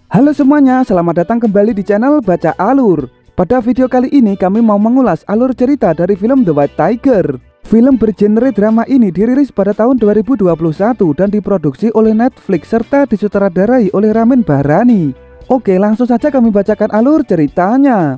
Halo semuanya, selamat datang kembali di channel Baca Alur. Pada video kali ini kami mau mengulas alur cerita dari film The White Tiger. Film bergenre drama ini dirilis pada tahun 2021 dan diproduksi oleh Netflix serta disutradarai oleh Ramin Bahrani. Oke, langsung saja kami bacakan alur ceritanya.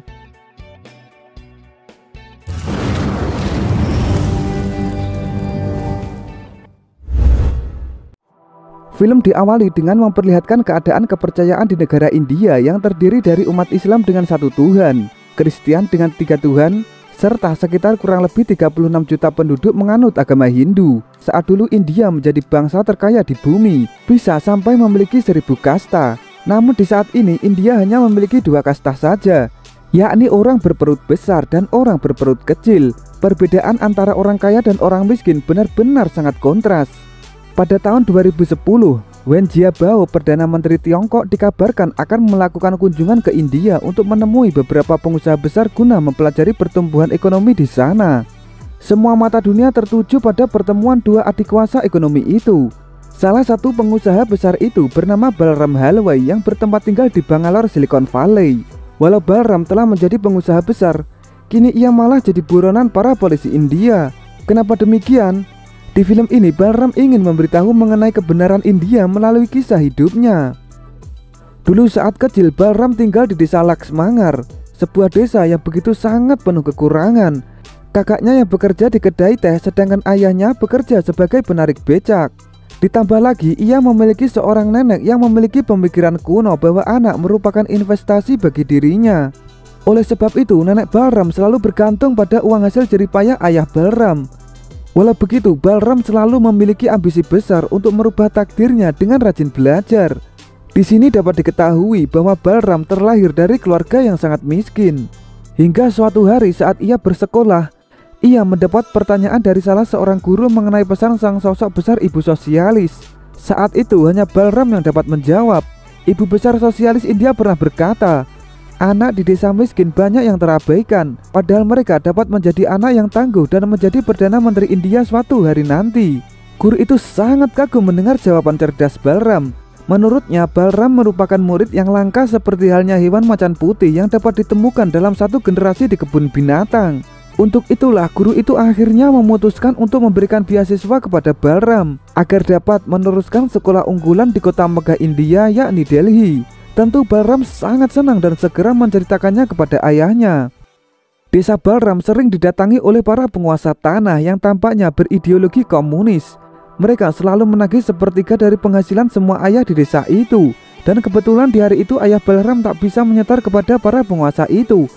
Film diawali dengan memperlihatkan keadaan kepercayaan di negara India yang terdiri dari umat Islam dengan satu Tuhan, Kristen dengan 3 Tuhan, serta sekitar kurang lebih 36 juta penduduk menganut agama Hindu. Saat dulu India menjadi bangsa terkaya di bumi, bisa sampai memiliki 1000 kasta. Namun di saat ini India hanya memiliki 2 kasta saja, yakni orang berperut besar dan orang berperut kecil. Perbedaan antara orang kaya dan orang miskin benar-benar sangat kontras. Pada tahun 2010, Wen Jiabao, Perdana Menteri Tiongkok, dikabarkan akan melakukan kunjungan ke India untuk menemui beberapa pengusaha besar guna mempelajari pertumbuhan ekonomi di sana. Semua mata dunia tertuju pada pertemuan dua adik kuasa ekonomi itu. Salah satu pengusaha besar itu bernama Balram Halway yang bertempat tinggal di Bangalore, Silicon Valley. Walau Balram telah menjadi pengusaha besar, kini ia malah jadi buronan para polisi India. Kenapa demikian? Di film ini Balram ingin memberitahu mengenai kebenaran India melalui kisah hidupnya. Dulu saat kecil Balram tinggal di desa Laksmangar, sebuah desa yang begitu sangat penuh kekurangan. Kakaknya yang bekerja di kedai teh, sedangkan ayahnya bekerja sebagai penarik becak. Ditambah lagi ia memiliki seorang nenek yang memiliki pemikiran kuno bahwa anak merupakan investasi bagi dirinya. Oleh sebab itu nenek Balram selalu bergantung pada uang hasil jeripayah ayah Balram. Walau begitu, Balram selalu memiliki ambisi besar untuk merubah takdirnya dengan rajin belajar. Di sini dapat diketahui bahwa Balram terlahir dari keluarga yang sangat miskin. Hingga suatu hari saat ia bersekolah, ia mendapat pertanyaan dari salah seorang guru mengenai pesan sang sosok besar ibu sosialis. Saat itu hanya Balram yang dapat menjawab. Ibu besar sosialis India pernah berkata, anak di desa miskin banyak yang terabaikan, padahal mereka dapat menjadi anak yang tangguh dan menjadi Perdana Menteri India suatu hari nanti. Guru itu sangat kagum mendengar jawaban cerdas Balram. Menurutnya Balram merupakan murid yang langka seperti halnya hewan macan putih yang dapat ditemukan dalam satu generasi di kebun binatang. Untuk itulah guru itu akhirnya memutuskan untuk memberikan beasiswa kepada Balram agar dapat meneruskan sekolah unggulan di kota megah India yakni Delhi. Tentu Balram sangat senang dan segera menceritakannya kepada ayahnya. Desa Balram sering didatangi oleh para penguasa tanah yang tampaknya berideologi komunis. Mereka selalu menagih sepertiga dari penghasilan semua ayah di desa itu. Dan kebetulan di hari itu ayah Balram tak bisa menyetor kepada para penguasa itu.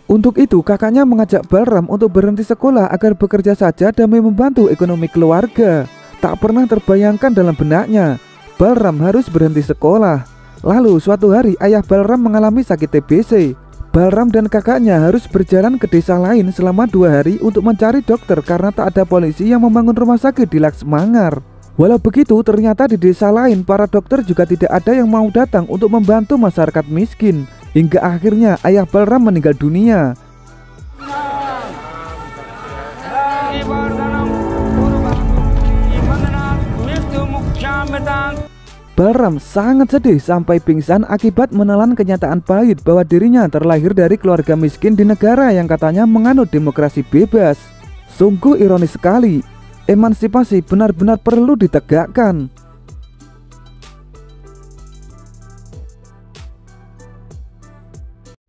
Untuk itu kakaknya mengajak Balram untuk berhenti sekolah agar bekerja saja demi membantu ekonomi keluarga. Tak pernah terbayangkan dalam benaknya Balram harus berhenti sekolah. Lalu suatu hari ayah Balram mengalami sakit TBC. Balram dan kakaknya harus berjalan ke desa lain selama 2 hari untuk mencari dokter karena tak ada polisi yang membangun rumah sakit di Laksmangar. Walau begitu ternyata di desa lain para dokter juga tidak ada yang mau datang untuk membantu masyarakat miskin. Hingga akhirnya ayah Balram meninggal dunia. Balram sangat sedih sampai pingsan akibat menelan kenyataan pahit bahwa dirinya terlahir dari keluarga miskin di negara yang katanya menganut demokrasi bebas. Sungguh ironis sekali, emansipasi benar-benar perlu ditegakkan.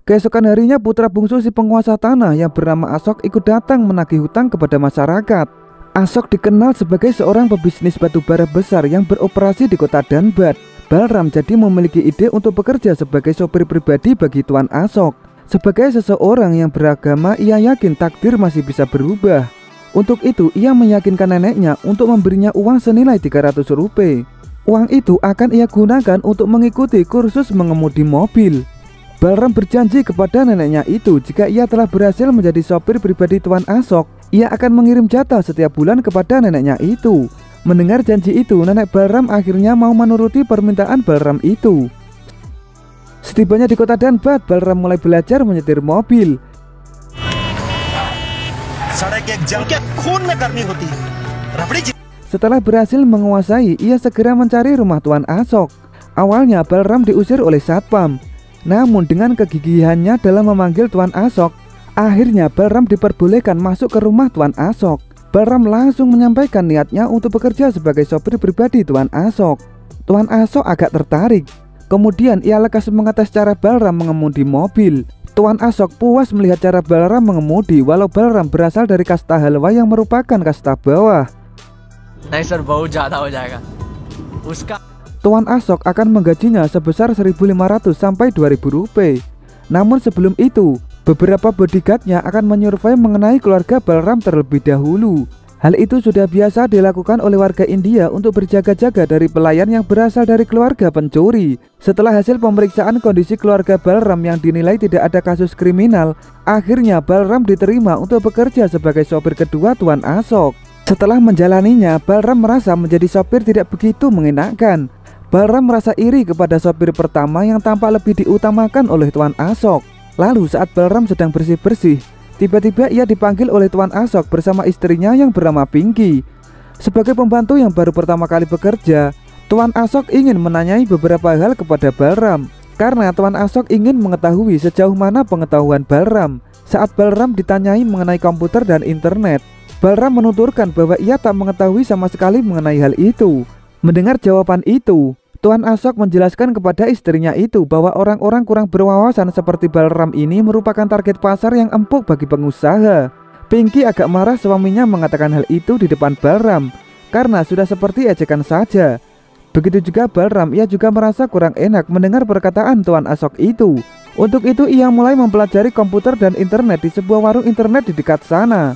Keesokan harinya putra bungsu si penguasa tanah yang bernama Ashok ikut datang menagih hutang kepada masyarakat. Ashok dikenal sebagai seorang pebisnis batubara besar yang beroperasi di kota Dhanbad. Balram jadi memiliki ide untuk bekerja sebagai sopir pribadi bagi Tuan Ashok. Sebagai seseorang yang beragama, ia yakin takdir masih bisa berubah. Untuk itu, ia meyakinkan neneknya untuk memberinya uang senilai 300 rupiah. Uang itu akan ia gunakan untuk mengikuti kursus mengemudi mobil. Balram berjanji kepada neneknya itu jika ia telah berhasil menjadi sopir pribadi Tuan Ashok, ia akan mengirim jatah setiap bulan kepada neneknya itu. Mendengar janji itu, nenek Balram akhirnya mau menuruti permintaan Balram itu. Setibanya di kota Dhanbad, Balram mulai belajar menyetir mobil. Setelah berhasil menguasai, ia segera mencari rumah Tuan Ashok. Awalnya Balram diusir oleh satpam, namun dengan kegigihannya dalam memanggil Tuan Ashok, akhirnya Balram diperbolehkan masuk ke rumah Tuan Ashok. Balram langsung menyampaikan niatnya untuk bekerja sebagai sopir pribadi Tuan Ashok. Tuan Ashok agak tertarik. Kemudian ia lekas mengetes cara Balram mengemudi mobil. Tuan Ashok puas melihat cara Balram mengemudi walau Balram berasal dari kasta halwa yang merupakan kasta bawah. Tuan Ashok akan menggajinya sebesar 1.500 sampai 2.000 rupiah. Namun sebelum itu, beberapa bodyguardnya akan menyurvei mengenai keluarga Balram terlebih dahulu. Hal itu sudah biasa dilakukan oleh warga India untuk berjaga-jaga dari pelayan yang berasal dari keluarga pencuri. Setelah hasil pemeriksaan kondisi keluarga Balram yang dinilai tidak ada kasus kriminal, akhirnya Balram diterima untuk bekerja sebagai sopir kedua Tuan Ashok. Setelah menjalaninya, Balram merasa menjadi sopir tidak begitu mengenakan. Balram merasa iri kepada sopir pertama yang tampak lebih diutamakan oleh Tuan Ashok. Lalu saat Balram sedang bersih-bersih, tiba-tiba ia dipanggil oleh Tuan Ashok bersama istrinya yang bernama Pinky. Sebagai pembantu yang baru pertama kali bekerja, Tuan Ashok ingin menanyai beberapa hal kepada Balram, karena Tuan Ashok ingin mengetahui sejauh mana pengetahuan Balram. Saat Balram ditanyai mengenai komputer dan internet, Balram menuturkan bahwa ia tak mengetahui sama sekali mengenai hal itu. Mendengar jawaban itu, Tuan Ashok menjelaskan kepada istrinya itu bahwa orang-orang kurang berwawasan seperti Balram ini merupakan target pasar yang empuk bagi pengusaha. Pinky agak marah suaminya mengatakan hal itu di depan Balram, karena sudah seperti ejekan saja. Begitu juga Balram, ia juga merasa kurang enak mendengar perkataan Tuan Ashok itu. Untuk itu ia mulai mempelajari komputer dan internet di sebuah warung internet di dekat sana.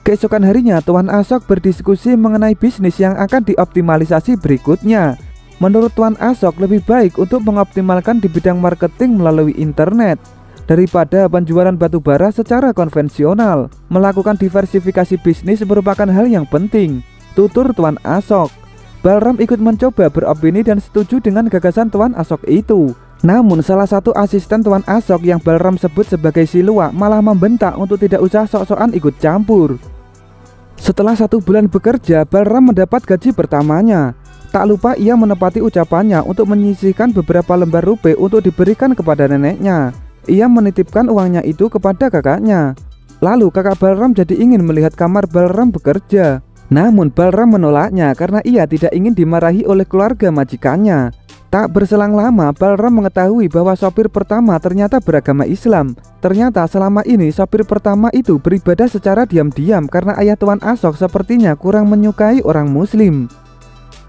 Keesokan harinya Tuan Ashok berdiskusi mengenai bisnis yang akan dioptimalisasi berikutnya. Menurut Tuan Ashok lebih baik untuk mengoptimalkan di bidang marketing melalui internet daripada penjualan batu bara secara konvensional. Melakukan diversifikasi bisnis merupakan hal yang penting, tutur Tuan Ashok. Balram ikut mencoba beropini dan setuju dengan gagasan Tuan Ashok itu. Namun salah satu asisten Tuan Ashok yang Balram sebut sebagai Silua malah membentak untuk tidak usah sok-sokan ikut campur. Setelah 1 bulan bekerja, Balram mendapat gaji pertamanya. Tak lupa ia menepati ucapannya untuk menyisihkan beberapa lembar rupiah untuk diberikan kepada neneknya. Ia menitipkan uangnya itu kepada kakaknya. Lalu kakak Balram jadi ingin melihat kamar Balram bekerja. Namun Balram menolaknya karena ia tidak ingin dimarahi oleh keluarga majikannya. Tak berselang lama, Balram mengetahui bahwa sopir pertama ternyata beragama Islam. Ternyata selama ini sopir pertama itu beribadah secara diam-diam karena ayah Tuan Ashok sepertinya kurang menyukai orang Muslim.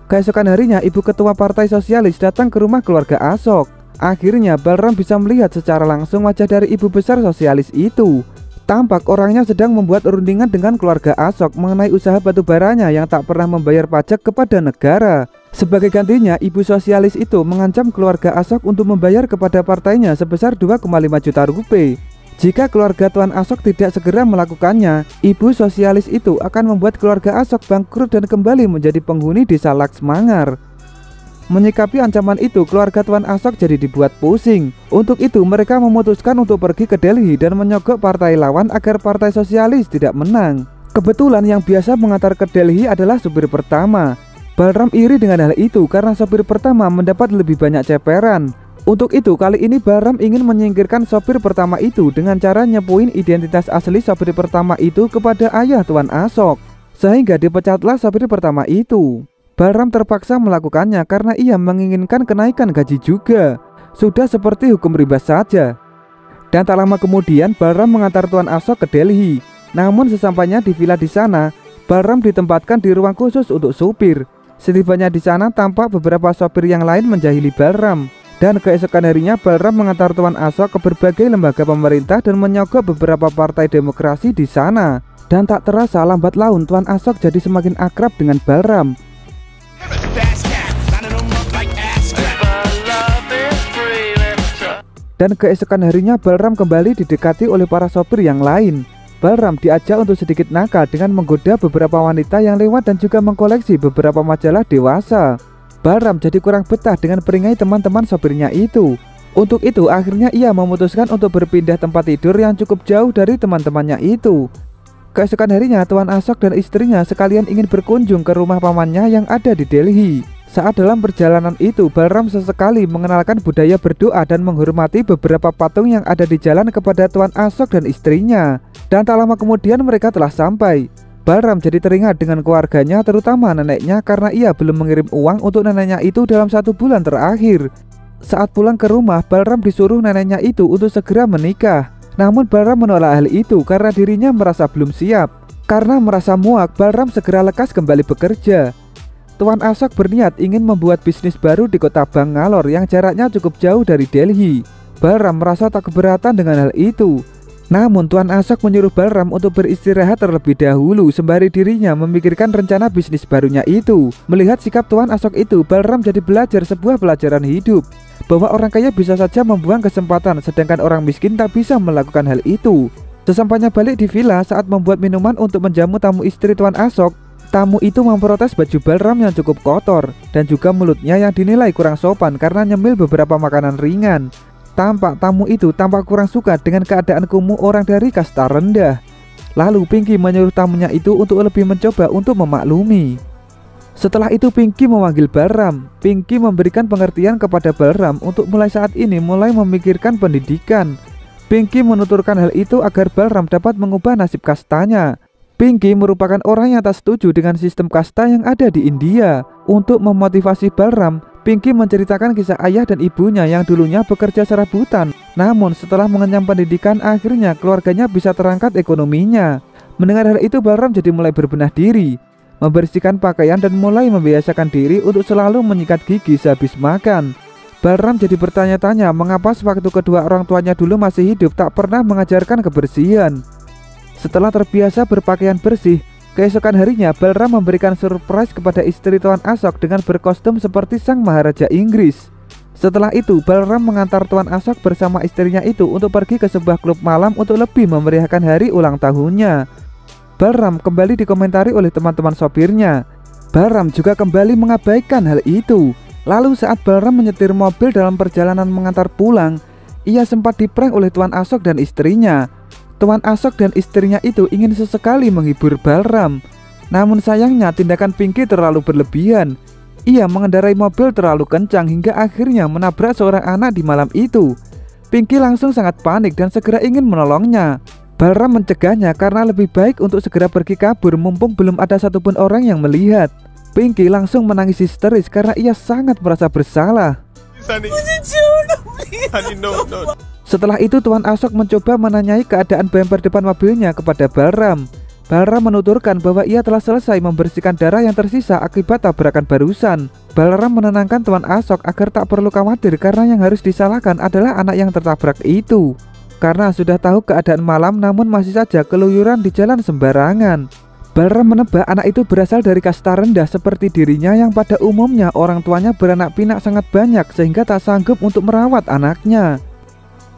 Keesokan harinya, ibu ketua Partai Sosialis datang ke rumah keluarga Ashok. Akhirnya Balram bisa melihat secara langsung wajah dari ibu besar sosialis itu. Tampak orangnya sedang membuat rundingan dengan keluarga Ashok mengenai usaha batubaranya yang tak pernah membayar pajak kepada negara. Sebagai gantinya, ibu sosialis itu mengancam keluarga Ashok untuk membayar kepada partainya sebesar 2,5 juta rupiah. Jika keluarga Tuan Ashok tidak segera melakukannya, ibu sosialis itu akan membuat keluarga Ashok bangkrut dan kembali menjadi penghuni desa Laksmangar. Menyikapi ancaman itu, keluarga Tuan Ashok jadi dibuat pusing. Untuk itu mereka memutuskan untuk pergi ke Delhi dan menyogok partai lawan agar partai sosialis tidak menang. Kebetulan yang biasa mengantar ke Delhi adalah supir pertama. Balram iri dengan hal itu karena sopir pertama mendapat lebih banyak ceperan. Untuk itu kali ini Balram ingin menyingkirkan sopir pertama itu dengan cara nyepuin identitas asli sopir pertama itu kepada ayah Tuan Ashok, sehingga dipecatlah sopir pertama itu. Balram terpaksa melakukannya karena ia menginginkan kenaikan gaji juga. Sudah seperti hukum rimba saja. Dan tak lama kemudian Balram mengantar Tuan Ashok ke Delhi. Namun sesampainya di villa di sana, Balram ditempatkan di ruang khusus untuk supir. Setibanya di sana tampak beberapa sopir yang lain menjahili Balram. Dan keesokan harinya Balram mengantar Tuan Ashok ke berbagai lembaga pemerintah dan menyogok beberapa partai demokrasi di sana. Dan tak terasa lambat laun Tuan Ashok jadi semakin akrab dengan Balram. Dan keesokan harinya Balram kembali didekati oleh para sopir yang lain. Balram diajak untuk sedikit nakal dengan menggoda beberapa wanita yang lewat dan juga mengkoleksi beberapa majalah dewasa. Balram jadi kurang betah dengan peringai teman-teman sopirnya itu. Untuk itu akhirnya ia memutuskan untuk berpindah tempat tidur yang cukup jauh dari teman-temannya itu. Keesokan harinya Tuan Ashok dan istrinya sekalian ingin berkunjung ke rumah pamannya yang ada di Delhi. Saat dalam perjalanan itu, Balram sesekali mengenalkan budaya berdoa dan menghormati beberapa patung yang ada di jalan kepada Tuan Ashok dan istrinya. Dan tak lama kemudian mereka telah sampai. Balram jadi teringat dengan keluarganya, terutama neneknya, karena ia belum mengirim uang untuk neneknya itu dalam 1 bulan terakhir. Saat pulang ke rumah, Balram disuruh neneknya itu untuk segera menikah. Namun Balram menolak hal itu karena dirinya merasa belum siap. Karena merasa muak, Balram segera lekas kembali bekerja. Tuan Ashok berniat ingin membuat bisnis baru di kota Bangalore yang jaraknya cukup jauh dari Delhi. Balram merasa tak keberatan dengan hal itu. Namun Tuan Ashok menyuruh Balram untuk beristirahat terlebih dahulu sembari dirinya memikirkan rencana bisnis barunya itu. Melihat sikap Tuan Ashok itu, Balram jadi belajar sebuah pelajaran hidup, bahwa orang kaya bisa saja membuang kesempatan, sedangkan orang miskin tak bisa melakukan hal itu. Sesampainya balik di villa, saat membuat minuman untuk menjamu tamu istri Tuan Ashok, tamu itu memprotes baju Balram yang cukup kotor dan juga mulutnya yang dinilai kurang sopan karena nyemil beberapa makanan ringan. Tampak tamu itu tampak kurang suka dengan keadaan kumuh orang dari kasta rendah. Lalu Pinky menyuruh tamunya itu untuk lebih mencoba untuk memaklumi. Setelah itu Pinky memanggil Balram. Pinky memberikan pengertian kepada Balram untuk mulai saat ini mulai memikirkan pendidikan. Pinky menuturkan hal itu agar Balram dapat mengubah nasib kastanya. Pinky merupakan orang yang tak setuju dengan sistem kasta yang ada di India. Untuk memotivasi Balram, Pinky menceritakan kisah ayah dan ibunya yang dulunya bekerja serabutan. Namun setelah mengenyam pendidikan, akhirnya keluarganya bisa terangkat ekonominya. Mendengar hal itu, Balram jadi mulai berbenah diri, membersihkan pakaian dan mulai membiasakan diri untuk selalu menyikat gigi sehabis makan. Balram jadi bertanya-tanya mengapa sewaktu kedua orang tuanya dulu masih hidup tak pernah mengajarkan kebersihan. Setelah terbiasa berpakaian bersih, keesokan harinya Balram memberikan surprise kepada istri Tuan Ashok dengan berkostum seperti sang Maharaja Inggris. Setelah itu, Balram mengantar Tuan Ashok bersama istrinya itu untuk pergi ke sebuah klub malam untuk lebih memeriahkan hari ulang tahunnya. Balram kembali dikomentari oleh teman-teman sopirnya. Balram juga kembali mengabaikan hal itu. Lalu saat Balram menyetir mobil dalam perjalanan mengantar pulang, ia sempat diprank oleh Tuan Ashok dan istrinya. Tuan Ashok dan istrinya itu ingin sesekali menghibur Balram. Namun sayangnya tindakan Pinky terlalu berlebihan. Ia mengendarai mobil terlalu kencang hingga akhirnya menabrak seorang anak di malam itu. Pinky langsung sangat panik dan segera ingin menolongnya. Balram mencegahnya karena lebih baik untuk segera pergi kabur mumpung belum ada satupun orang yang melihat. Pinky langsung menangis histeris karena ia sangat merasa bersalah. Setelah itu Tuan Ashok mencoba menanyai keadaan bumper depan mobilnya kepada Balram. Balram menuturkan bahwa ia telah selesai membersihkan darah yang tersisa akibat tabrakan barusan. Balram menenangkan Tuan Ashok agar tak perlu khawatir karena yang harus disalahkan adalah anak yang tertabrak itu. Karena sudah tahu keadaan malam namun masih saja keluyuran di jalan sembarangan. Balram menebak anak itu berasal dari kasta rendah seperti dirinya yang pada umumnya orang tuanya beranak pinak sangat banyak sehingga tak sanggup untuk merawat anaknya.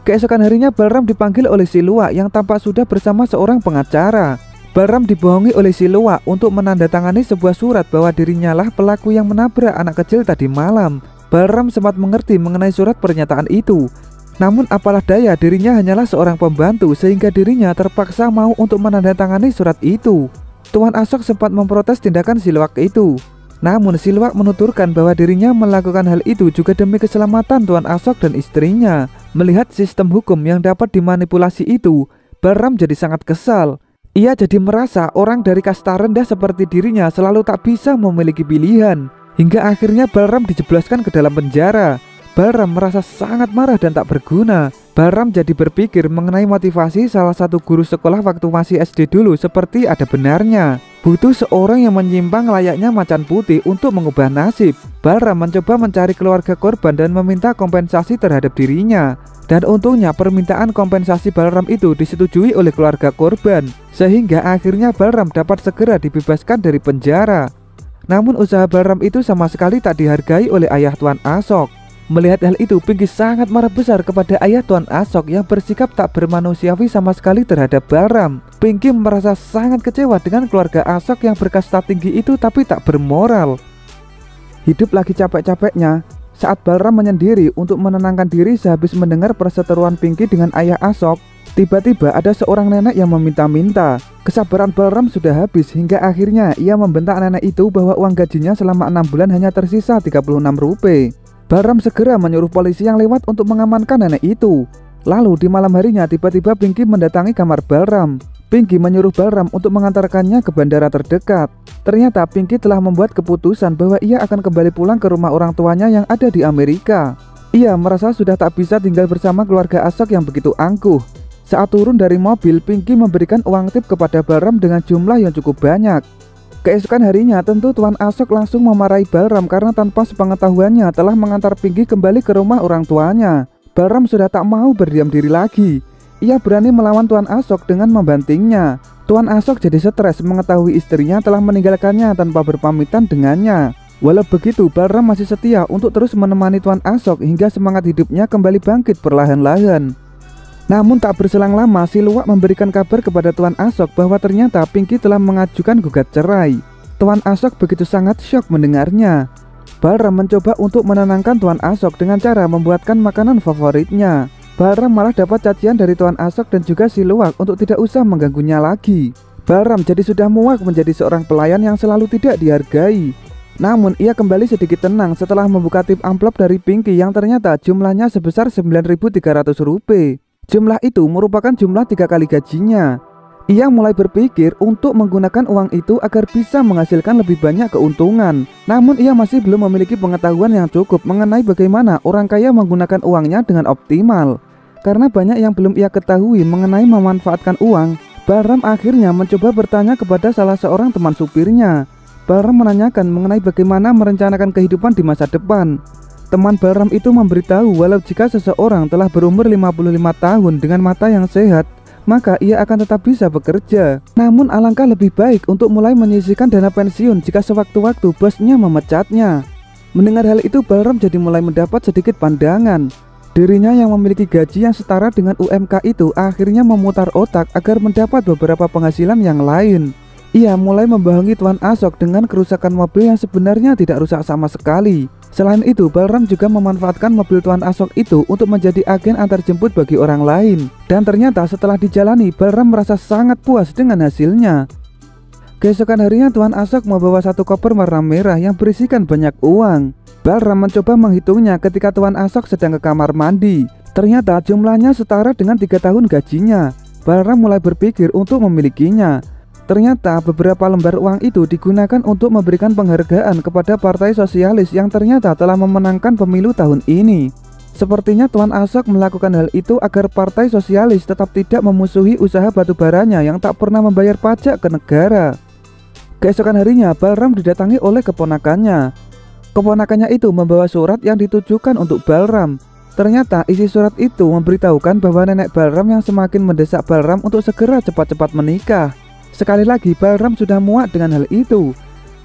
Keesokan harinya Balram dipanggil oleh Silwa yang tampak sudah bersama seorang pengacara. Balram dibohongi oleh Silwa untuk menandatangani sebuah surat bahwa dirinya lah pelaku yang menabrak anak kecil tadi malam. Balram sempat mengerti mengenai surat pernyataan itu. Namun apalah daya, dirinya hanyalah seorang pembantu sehingga dirinya terpaksa mau untuk menandatangani surat itu. Tuan Ashok sempat memprotes tindakan Silwak itu. Namun Silwak menuturkan bahwa dirinya melakukan hal itu juga demi keselamatan Tuan Ashok dan istrinya. Melihat sistem hukum yang dapat dimanipulasi itu, Balram jadi sangat kesal. Ia jadi merasa orang dari kasta rendah seperti dirinya selalu tak bisa memiliki pilihan. Hingga akhirnya Balram dijebloskan ke dalam penjara. Balram merasa sangat marah dan tak berguna. Balram jadi berpikir mengenai motivasi salah satu guru sekolah waktu masih SD dulu seperti ada benarnya. Butuh seorang yang menyimpang layaknya macan putih untuk mengubah nasib. Balram mencoba mencari keluarga korban dan meminta kompensasi terhadap dirinya. Dan untungnya permintaan kompensasi Balram itu disetujui oleh keluarga korban. Sehingga akhirnya Balram dapat segera dibebaskan dari penjara. Namun usaha Balram itu sama sekali tak dihargai oleh ayah Tuan Ashok. Melihat hal itu, Pinky sangat marah besar kepada ayah Tuan Ashok yang bersikap tak bermanusiawi sama sekali terhadap Balram. Pinky merasa sangat kecewa dengan keluarga Ashok yang berkasta tinggi itu tapi tak bermoral. Hidup lagi capek-capeknya saat Balram menyendiri untuk menenangkan diri sehabis mendengar perseteruan Pinky dengan ayah Ashok. Tiba-tiba ada seorang nenek yang meminta-minta. Kesabaran Balram sudah habis hingga akhirnya ia membentak nenek itu bahwa uang gajinya selama 6 bulan hanya tersisa 36 rupiah. Balram segera menyuruh polisi yang lewat untuk mengamankan nenek itu. Lalu di malam harinya tiba-tiba Pinky mendatangi kamar Balram. Pinky menyuruh Balram untuk mengantarkannya ke bandara terdekat. Ternyata Pinky telah membuat keputusan bahwa ia akan kembali pulang ke rumah orang tuanya yang ada di Amerika. Ia merasa sudah tak bisa tinggal bersama keluarga Ashok yang begitu angkuh. Saat turun dari mobil, Pinky memberikan uang tip kepada Balram dengan jumlah yang cukup banyak. Keesokan harinya tentu Tuan Ashok langsung memarahi Balram karena tanpa sepengetahuannya telah mengantar Pinky kembali ke rumah orang tuanya. Balram sudah tak mau berdiam diri lagi. Ia berani melawan Tuan Ashok dengan membantingnya. Tuan Ashok jadi stres mengetahui istrinya telah meninggalkannya tanpa berpamitan dengannya. Walau begitu, Balram masih setia untuk terus menemani Tuan Ashok hingga semangat hidupnya kembali bangkit perlahan-lahan. Namun tak berselang lama, si Luwak memberikan kabar kepada Tuan Ashok bahwa ternyata Pinky telah mengajukan gugat cerai. Tuan Ashok begitu sangat syok mendengarnya. Balram mencoba untuk menenangkan Tuan Ashok dengan cara membuatkan makanan favoritnya. Balram malah dapat cacian dari Tuan Ashok dan juga si Luwak untuk tidak usah mengganggunya lagi. Balram jadi sudah muak menjadi seorang pelayan yang selalu tidak dihargai. Namun ia kembali sedikit tenang setelah membuka tip amplop dari Pinky yang ternyata jumlahnya sebesar 9.300 rupiah. Jumlah itu merupakan jumlah 3 kali gajinya. Ia mulai berpikir untuk menggunakan uang itu agar bisa menghasilkan lebih banyak keuntungan. Namun ia masih belum memiliki pengetahuan yang cukup mengenai bagaimana orang kaya menggunakan uangnya dengan optimal. Karena banyak yang belum ia ketahui mengenai memanfaatkan uang, Balram akhirnya mencoba bertanya kepada salah seorang teman supirnya. Balram menanyakan mengenai bagaimana merencanakan kehidupan di masa depan. Teman Balram itu memberitahu walau jika seseorang telah berumur 55 tahun dengan mata yang sehat, maka ia akan tetap bisa bekerja. Namun alangkah lebih baik untuk mulai menyisihkan dana pensiun jika sewaktu-waktu bosnya memecatnya. Mendengar hal itu, Balram jadi mulai mendapat sedikit pandangan. Dirinya yang memiliki gaji yang setara dengan UMK itu akhirnya memutar otak agar mendapat beberapa penghasilan yang lain. Ia mulai membohongi Tuan Ashok dengan kerusakan mobil yang sebenarnya tidak rusak sama sekali. Selain itu, Balram juga memanfaatkan mobil Tuan Ashok itu untuk menjadi agen antar jemput bagi orang lain. Dan ternyata setelah dijalani, Balram merasa sangat puas dengan hasilnya. Keesokan harinya Tuan Ashok membawa satu koper warna merah yang berisikan banyak uang. Balram mencoba menghitungnya ketika Tuan Ashok sedang ke kamar mandi. Ternyata jumlahnya setara dengan 3 tahun gajinya. Balram mulai berpikir untuk memilikinya. Ternyata beberapa lembar uang itu digunakan untuk memberikan penghargaan kepada Partai Sosialis yang ternyata telah memenangkan pemilu tahun ini. Sepertinya Tuan Ashok melakukan hal itu agar Partai Sosialis tetap tidak memusuhi usaha batubaranya yang tak pernah membayar pajak ke negara. Keesokan harinya, Balram didatangi oleh keponakannya. Keponakannya itu membawa surat yang ditujukan untuk Balram. Ternyata isi surat itu memberitahukan bahwa nenek Balram yang semakin mendesak Balram untuk segera cepat-cepat menikah. Sekali lagi Balram sudah muak dengan hal itu.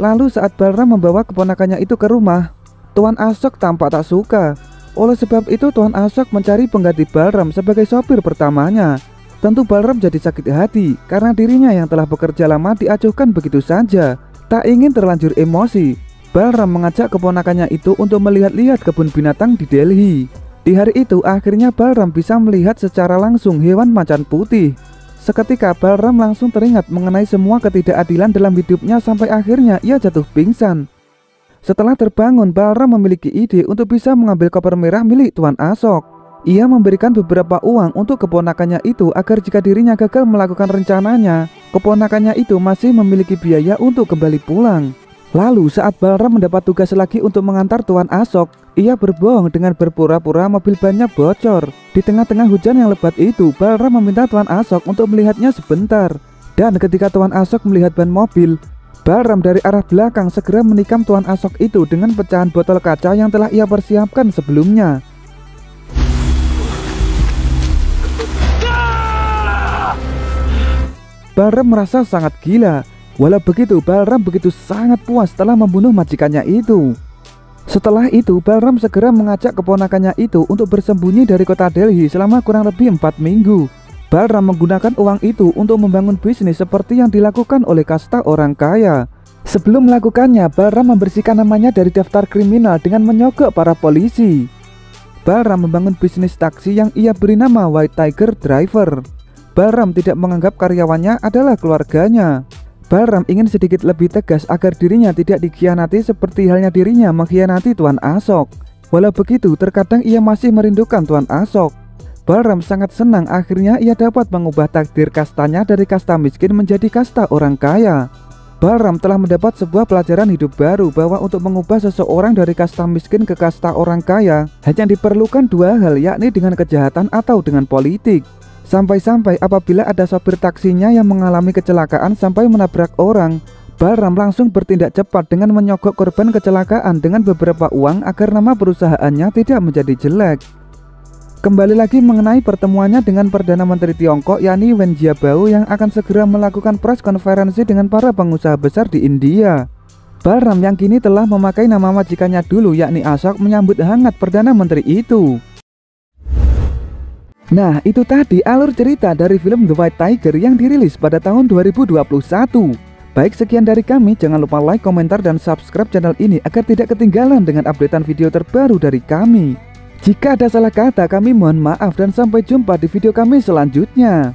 Lalu saat Balram membawa keponakannya itu ke rumah, Tuan Ashok tampak tak suka. Oleh sebab itu Tuan Ashok mencari pengganti Balram sebagai sopir pertamanya. Tentu Balram jadi sakit hati karena dirinya yang telah bekerja lama diacuhkan begitu saja. Tak ingin terlanjur emosi, Balram mengajak keponakannya itu untuk melihat-lihat kebun binatang di Delhi. Di hari itu akhirnya Balram bisa melihat secara langsung hewan macan putih. Seketika Balram langsung teringat mengenai semua ketidakadilan dalam hidupnya sampai akhirnya ia jatuh pingsan. Setelah terbangun, Balram memiliki ide untuk bisa mengambil koper merah milik Tuan Ashok. Ia memberikan beberapa uang untuk keponakannya itu agar jika dirinya gagal melakukan rencananya, keponakannya itu masih memiliki biaya untuk kembali pulang. Lalu saat Balram mendapat tugas lagi untuk mengantar Tuan Ashok, ia berbohong dengan berpura-pura mobil bannya bocor. Di tengah-tengah hujan yang lebat itu, Balram meminta Tuan Ashok untuk melihatnya sebentar. Dan ketika Tuan Ashok melihat ban mobil, Balram dari arah belakang segera menikam Tuan Ashok itu dengan pecahan botol kaca yang telah ia persiapkan sebelumnya. Balram merasa sangat gila. Walau begitu, Balram begitu sangat puas setelah membunuh majikannya itu. Setelah itu, Balram segera mengajak keponakannya itu untuk bersembunyi dari kota Delhi selama kurang lebih 4 minggu. Balram menggunakan uang itu untuk membangun bisnis seperti yang dilakukan oleh kasta orang kaya. Sebelum melakukannya, Balram membersihkan namanya dari daftar kriminal dengan menyogok para polisi. Balram membangun bisnis taksi yang ia beri nama White Tiger Driver. Balram tidak menganggap karyawannya adalah keluarganya. Balram ingin sedikit lebih tegas agar dirinya tidak dikhianati seperti halnya dirinya mengkhianati Tuan Ashok. Walau begitu, terkadang ia masih merindukan Tuan Ashok. Balram sangat senang akhirnya ia dapat mengubah takdir kastanya dari kasta miskin menjadi kasta orang kaya. Balram telah mendapat sebuah pelajaran hidup baru bahwa untuk mengubah seseorang dari kasta miskin ke kasta orang kaya hanya diperlukan dua hal, yakni dengan kejahatan atau dengan politik. Sampai-sampai apabila ada sopir taksinya yang mengalami kecelakaan sampai menabrak orang, Balram langsung bertindak cepat dengan menyogok korban kecelakaan dengan beberapa uang agar nama perusahaannya tidak menjadi jelek. Kembali lagi mengenai pertemuannya dengan Perdana Menteri Tiongkok yakni Wen Jiabao yang akan segera melakukan press konferensi dengan para pengusaha besar di India. Balram yang kini telah memakai nama majikannya dulu yakni Ashok menyambut hangat Perdana Menteri itu. Nah, itu tadi alur cerita dari film The White Tiger yang dirilis pada tahun 2021. Baik, sekian dari kami. Jangan lupa like, komentar, dan subscribe channel ini agar tidak ketinggalan dengan updatean video terbaru dari kami. Jika ada salah kata, kami mohon maaf dan sampai jumpa di video kami selanjutnya.